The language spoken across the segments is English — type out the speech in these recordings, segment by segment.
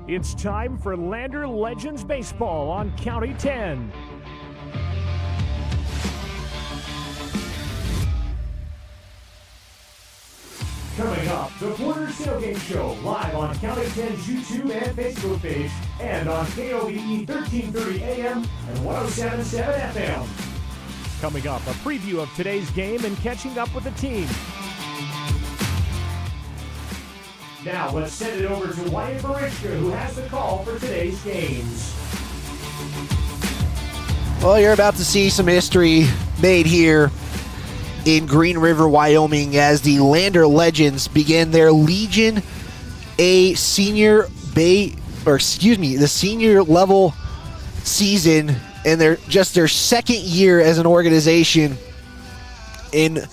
It's time for Lander Legends Baseball on County 10. Coming up, the Porter's Tailgate Show, live on County 10's YouTube and Facebook page, and on KOVE 1330 AM and 107.7 FM. Coming up, a preview of today's game and catching up with the team. Now, let's send it over to Wyatt Barichka, who has the call for today's games. Well, you're about to see some history made here in Green River, Wyoming, as the Lander Legends begin their Legion A senior the senior level season, and they're just their second year as an organization in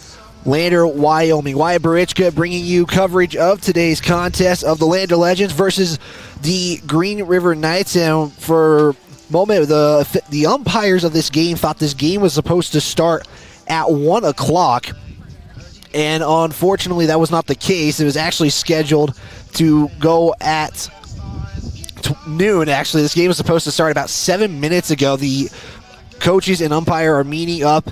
Lander, Wyoming. Wyatt Barichka bringing you coverage of today's contest of the Lander Legends versus the Green River Knights. And for a moment, the umpires of this game thought this game was supposed to start at 1 o'clock, and unfortunately that was not the case. It was actually scheduled to go at noon. Actually, this game was supposed to start about 7 minutes ago. The coaches and umpire are meeting up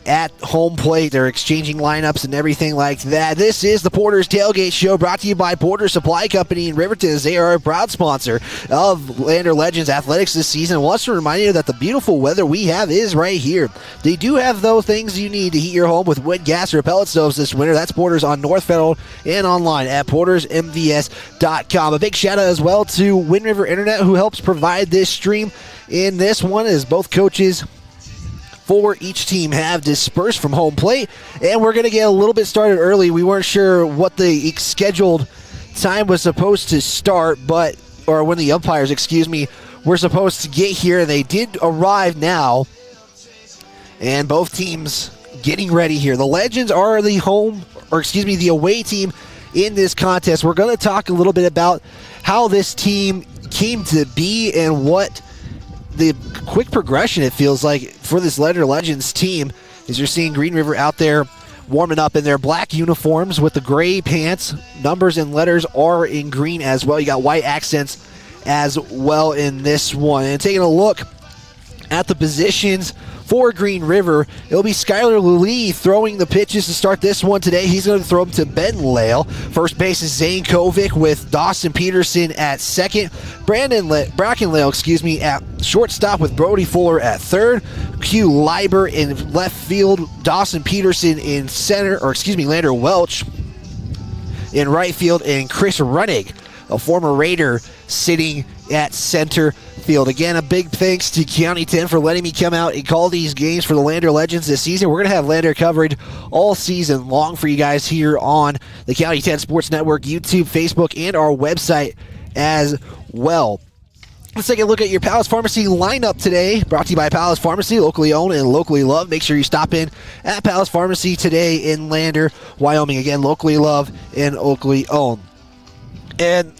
at home plate. They're exchanging lineups and everything like that. This is the Porter's Tailgate Show, brought to you by Porter Supply Company in Riverton, as they are a proud sponsor of Lander Legends Athletics this season. Wants to remind you that the beautiful weather we have is right here. They do have those things you need to heat your home with wood, gas, or pellet stoves this winter. That's Porter's on North Federal and online at portersmvs.com. A big shout out as well to Wind River Internet, who helps provide this stream in this one, as both coaches for each team have dispersed from home plate, and we're going to get a little bit started early. We weren't sure what the scheduled time was supposed to start, or when the umpires, were supposed to get here, and they did arrive now, and both teams getting ready here. The Legends are the the away team in this contest. We're going to talk a little bit about how this team came to be and what the quick progression, it feels like, for this Lander Legends team, is you're seeing Green River out there warming up in their black uniforms with the gray pants. Numbers and letters are in green as well. You got white accents as well in this one. And taking a look at the positions for Green River, it'll be Skylar Lee throwing the pitches to start this one today. He's going to throw them to Ben Lale. First base is Zane Kovic with Dawson Peterson at second. Bracken Lale, at shortstop with Brody Fuller at third. Q Leiber in left field. Dawson Peterson in center, Lander Welch in right field, and Chris Runnig, a former Raider, sitting at center field. Again, a big thanks to County 10 for letting me come out and call these games for the Lander Legends this season. We're going to have Lander coverage all season long for you guys here on the County 10 Sports Network, YouTube, Facebook, and our website as well. Let's take a look at your Palace Pharmacy lineup today, brought to you by Palace Pharmacy, locally owned and locally loved. Make sure you stop in at Palace Pharmacy today in Lander, Wyoming. Again, locally loved and locally owned. And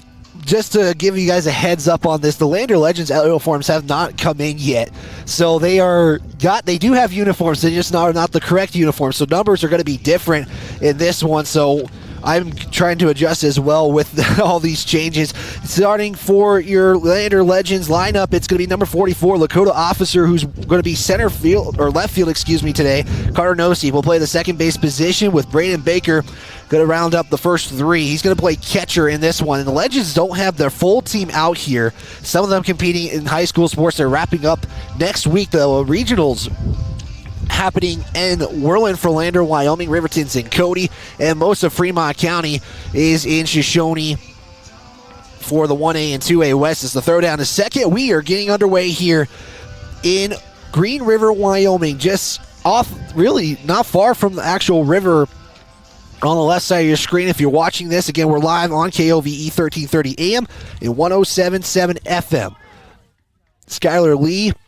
just to give you guys a heads up on this, the Lander Legends uniforms have not come in yet. So they do have uniforms, they're just not the correct uniforms. So numbers are going to be different in this one. So I'm trying to adjust as well with all these changes. Starting for your Lander Legends lineup, it's going to be number 44, Lakota Officer, who's going to be left field today. Carter Nosey will play the second base position with Braden Baker going to round up the first three. He's going to play catcher in this one. And the Legends don't have their full team out here. Some of them competing in high school sports. They're wrapping up next week, the regionals happening in Whirland for Lander, Wyoming. Riverton's in Cody, and most of Fremont County is in Shoshone for the 1A and 2A West. As the throwdown is second, we are getting underway here in Green River, Wyoming, just off, really not far from the actual river on the left side of your screen. If you're watching this, again, we're live on KOVE 1330 AM and 107.7 FM. Skylar Lee